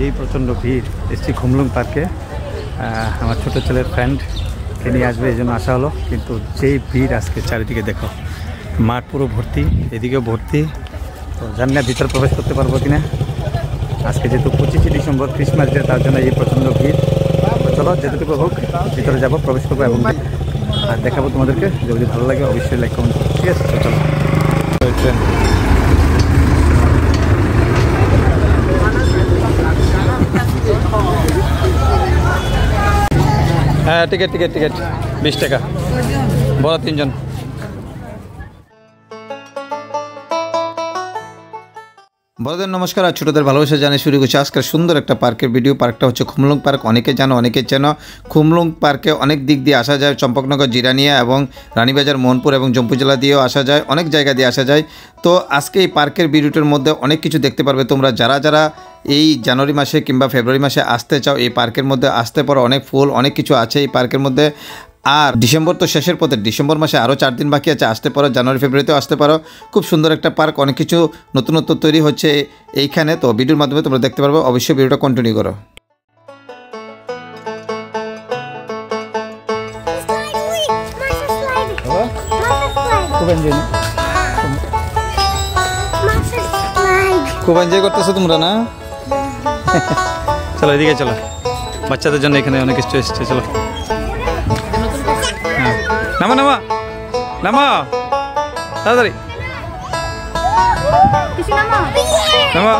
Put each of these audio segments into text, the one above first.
যেই প্রচণ্ড ভিড়। এসছি খুমলুং পার্কে, আমার ছোটো ছেলের ফ্রেন্ডকে নিয়ে আসবে এই জন্য আসা হলো। কিন্তু যেই ভিড় আজকে চারিদিকে দেখো, মাঠ পুরো ভর্তি, এদিকেও ভর্তি। তো জানি না ভিতরে প্রবেশ করতে পারবো কিনা। আজকে যেহেতু 25শে ডিসেম্বর ক্রিসমাস ডে, তার জন্য এই প্রচণ্ড ভিড়। চলো যেটুকু হোক ভিতরে যাবো, প্রবেশ করবো এবং আর দেখাবো তোমাদেরকে। যদি ভালো লাগে অবশ্যই লাইক কমেন্ট করো, ঠিক আছে? চলো। হ্যাঁ, টিকিট 20 টাকা, বড় 3 জন। বড়দের নমস্কার আর ছোটদের ভালোবাসা জানিয়ে শুরু করছি আজকের সুন্দর একটা পার্কের ভিডিও। পার্কটা হচ্ছে খুমলুং পার্ক। অনেকে জানো, অনেকে চেনো। খুমলুং পার্কে অনেক দিক দিয়ে আসা যায়, চম্পকনগর, জিরানিয়া এবং রানীবাজার, মোহনপুর এবং জম্পু জেলা দিয়েও আসা যায়, অনেক জায়গা দিয়ে আসা যায়। তো আজকে এই পার্কের ভিডিওটার মধ্যে অনেক কিছু দেখতে পারবে তোমরা। যারা এই জানুয়ারি মাসে কিংবা ফেব্রুয়ারি মাসে আসতে চাও, এই পার্কের মধ্যে আসতে পারো। অনেক ফুল, অনেক কিছু আছে এই পার্কের মধ্যে। আর ডিসেম্বর তো শেষের পথে, ডিসেম্বর মাসে আরও 4 দিন বাকি আছে, আসতে পারো। জানুয়ারি ফেব্রুয়ারিতেও আসতে পারো। খুব সুন্দর একটা পার্ক, অনেক কিছু নতুনত্ব তৈরি হচ্ছে এইখানে। তো ভিডিওর মাধ্যমে তোমরা দেখতে পারবে। অবশ্যই ভিডিওটা কন্টিনিউ করো। খুব এনজয় করতেছো তোমরা না? চলো এদিকে চলো, বাচ্চাদের জন্য এখানে অনেক কিছু এসছে। চলো নামা নামা নামা, তাড়াতাড়ি নামা।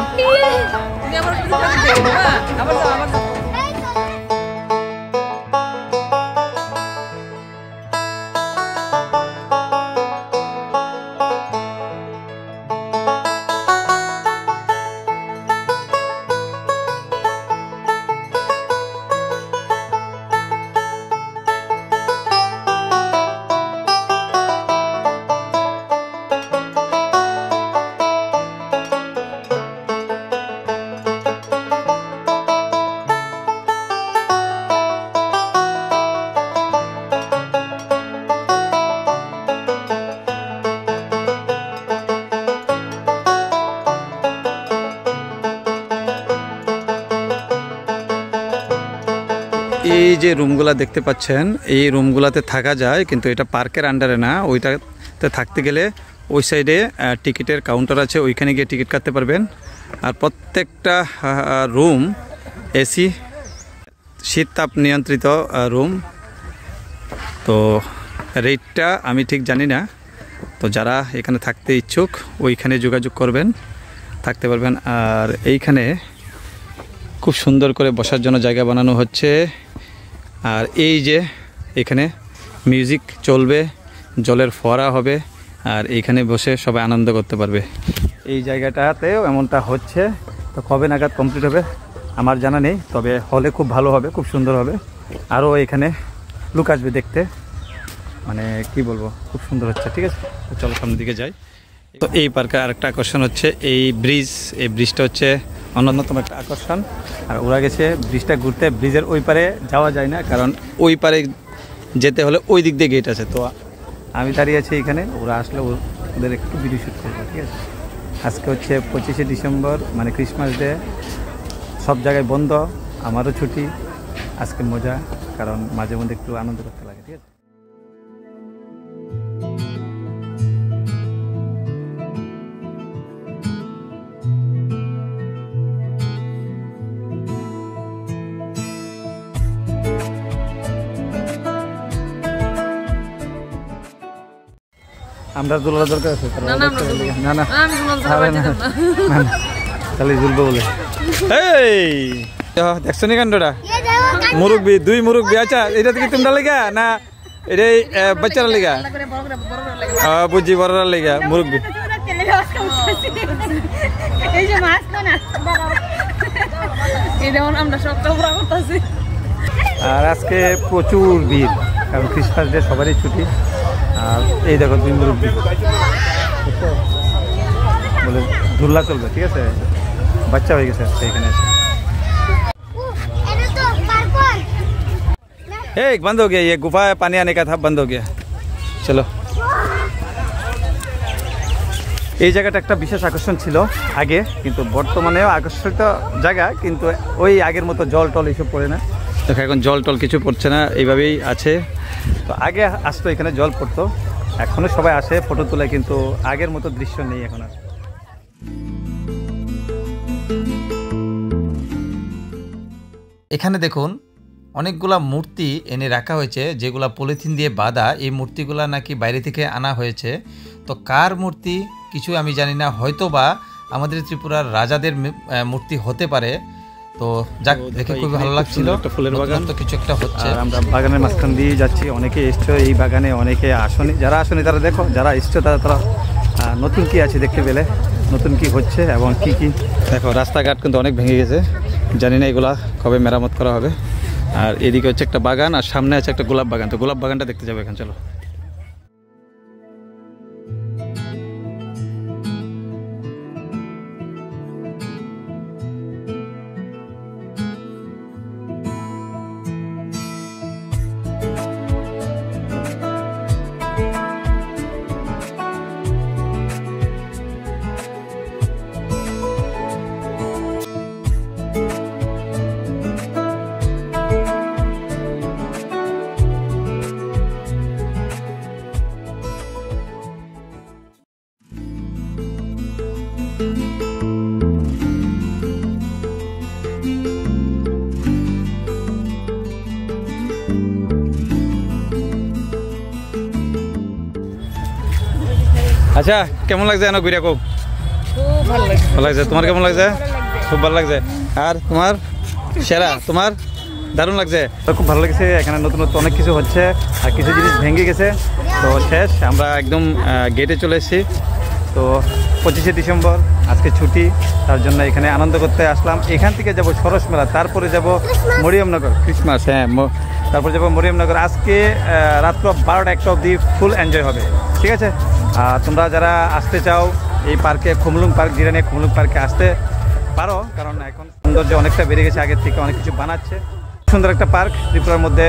এই যে রুমগুলা দেখতে পাচ্ছেন, এই রুমগুলাতে থাকা যায়, কিন্তু এটা পার্কের আন্ডারে না। ওইটাতে থাকতে গেলে ওই সাইডে টিকিটের কাউন্টার আছে, ওইখানে গিয়ে টিকিট কাটতে পারবেন। আর প্রত্যেকটা রুম এসি, শীত তাপ নিয়ন্ত্রিত রুম। তো রেটটা আমি ঠিক জানি না। তো যারা এখানে থাকতে ইচ্ছুক ওইখানে যোগাযোগ করবেন, থাকতে পারবেন। আর এইখানে খুব সুন্দর করে বসার জন্য জায়গা বানানো হচ্ছে। আর এই যে এখানে মিউজিক চলবে, জলের ফোয়ারা হবে, আর এইখানে বসে সবাই আনন্দ করতে পারবে। এই জায়গাটাতেও এমনটা হচ্ছে। তো কবে নাগাদ কমপ্লিট হবে আমার জানা নেই, তবে হলে খুব ভালো হবে, খুব সুন্দর হবে। আরও এখানে লুক আসবে দেখতে, মানে কি বলবো, খুব সুন্দর হচ্ছে। ঠিক আছে, তো চলো সামনের দিকে যাই। তো এই পার্কে আরেকটা আকর্ষণ হচ্ছে এই ব্রিজ। এই ব্রিজটা হচ্ছে অন্যতম একটা আকর্ষণ। আর ওরা গেছে ব্রিজটা ঘুরতে। ব্রিজের ওই পারে যাওয়া যায় না, কারণ ওই পারে যেতে হলে ওই দিক দিয়ে গেট আছে। তো আমি দাঁড়িয়ে আছি এখানে, ওরা আসলে ওদের একটু ভিডিও শ্যুট করবো। ঠিক আছে, আজকে হচ্ছে 25শে ডিসেম্বর, মানে ক্রিসমাস ডে। সব জায়গায় বন্ধ, আমারও ছুটি। আজকে মজা, কারণ মাঝে মধ্যে একটু আনন্দ করতে লাগে। ঠিক আছে, আমরা জুলার দরকার আছে। না না, খালি জুলবো বলে। এই দেখছো নি কাণ্ডটা? মুরব্বী, 2 মুরব্বী। আচ্ছা, এটা কি তোমরা লেগা না এটাই বাচ্চারা লেগা? বুঝছি, বড়রা লেগা মুরব্বী। আর আজকে প্রচুর ভিড়, কারণ ক্রিসমাস ডে, সবারই ছুটি। আর এই দেখো 2 মুরব্বী বলে ঝুল্লা চলবে। ঠিক আছে, বাচ্চা হয়ে গেছে আজকে এখানে এসে। बंद हो गया, ये गुफा पानी आने का था, बंद हो गया। चलो এই জায়গাটা একটা বিশেষ আকর্ষণ ছিল আগে, কিন্তু বর্তমানেও আকর্ষিত জায়গা, কিন্তু ওই আগের মতো জল টল এইসব পড়ে না। দেখো এখন জল টল কিছু পড়ছে না, এইভাবেই আছে। তো আগে আসতো এখানে জল পড়তো, এখনও সবাই আসে ফটো তোলে, কিন্তু আগের মতো দৃশ্য নেই এখন আর। এখানে দেখুন অনেকগুলা মূর্তি এনে রাখা হয়েছে, যেগুলা পলিথিন দিয়ে বাঁধা। এই মূর্তিগুলা নাকি বাইরে থেকে আনা হয়েছে। তো কার মূর্তি কিছু আমি জানি না, হয়তো বা আমাদের ত্রিপুরার রাজাদের মূর্তি হতে পারে। তো যাক, দেখে খুবই ভালো লাগছিল। একটা ফুলের বাগান, তো কিছু একটা হচ্ছে। আমরা বাগানের মাঝখান দিয়ে যাচ্ছি। অনেকে এসছো এই বাগানে, অনেকে আসেনি। যারা আসেনি তারা দেখো, যারা এসছো তারা নতুন কি আছে দেখতে পেলে, নতুন কি হচ্ছে এবং কি কি দেখো। রাস্তাঘাট কিন্তু অনেক ভেঙে গেছে, জানি না এগুলা কবে মেরামত করা হবে। আর এদিকে হচ্ছে একটা বাগান, আর সামনে আছে একটা গোলাপ বাগান। তো গোলাপ বাগানটা দেখতে যাবো এখন, চলো। আচ্ছা, কেমন লাগছে এনে ঘুরে? খুব ভালো লাগছে। তোমার কেমন লাগছে? খুব ভালো লাগছে। আর তোমার? সেরা। তোমার? দারুণ লাগছে। খুব ভালো লাগছে। এখানে নতুন নতুন অনেক কিছু হচ্ছে, আর কিছু জিনিস ভেঙে গেছে। তো শেষ, আমরা একদম গেটে চলে এসেছি। তো 25শে ডিসেম্বর আজকে ছুটি, তার জন্য এখানে আনন্দ করতে আসলাম। এখান থেকে যাব সরস মেলা, তারপরে যাব মরিয়মনগর, ক্রিসমাস। হ্যাঁ, তারপরে যাব মরিয়মনগর। আজকে রাত্র 12টা-1টা অবধি ফুল এনজয় হবে, ঠিক আছে? তোমরা যারা আসতে চাও এই পার্কে, খুমলুং পার্ক, জিরানি খুমলুং পার্কে আসতে পারো, কারণ এখন সৌন্দর্য অনেকটা বেড়ে গেছে, আগের থেকে অনেক কিছু বানাচ্ছে। সুন্দর একটা পার্ক ত্রিপুরার মধ্যে।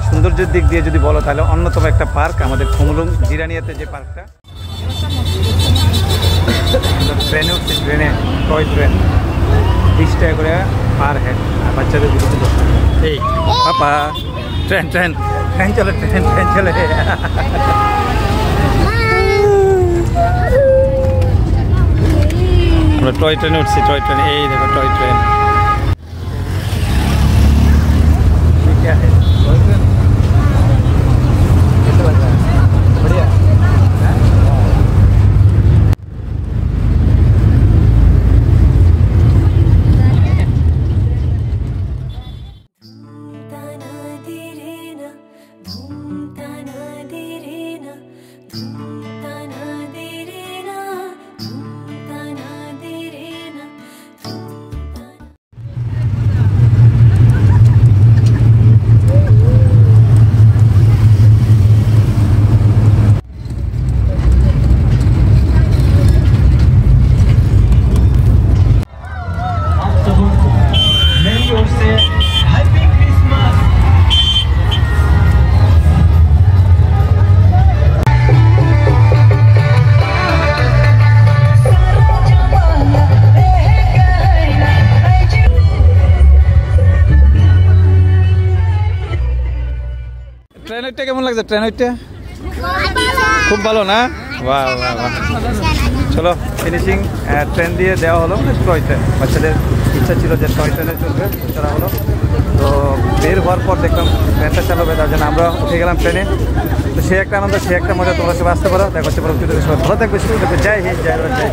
সৌন্দর্যের দিক দিয়ে যদি বলো তাহলে অন্যতম একটা পার্ক আমাদের খুমলুং জিরানিয়াতে যে পার্কটা। ট্রেনে উঠছে, ট্রেনে টয় ট্রেন 20 টাকা করে পার হেড, আর বাচ্চাদের দুটো। এই পাপা, ট্রেন ট্রেন ট্রেন চলে, ট্রেন ট্রেন চলে। আমরা টয় ট্রেনে উঠছি, টয় ট্রেন। এই দেখো টয় ট্রেন। ট্রেন উঠতে কেমন লাগছে? ট্রেন উঠতে খুব ভালো না? বাহ বাহ বাহ। চলো, ফিনিশিং ট্রেন দিয়ে দেওয়া হলো, টয় ট্রেন। বাচ্চাদের ইচ্ছা ছিল যে টয় ট্রেনে চলবে, চলা হলো। তো বের হওয়ার পর দেখলাম ট্রেনটা চালাবে, তার জন্য আমরা উঠে গেলাম ট্রেনে। তো সে একটা আনন্দ, সে একটা মজা। তোমরা সবাই আসতে পারো, দেখা হচ্ছে পরবর্তীতে। সবাই ভালো থাকবে, সুস্থ থাকবে। জয় হিন্দ, জয় ভারত, জয়।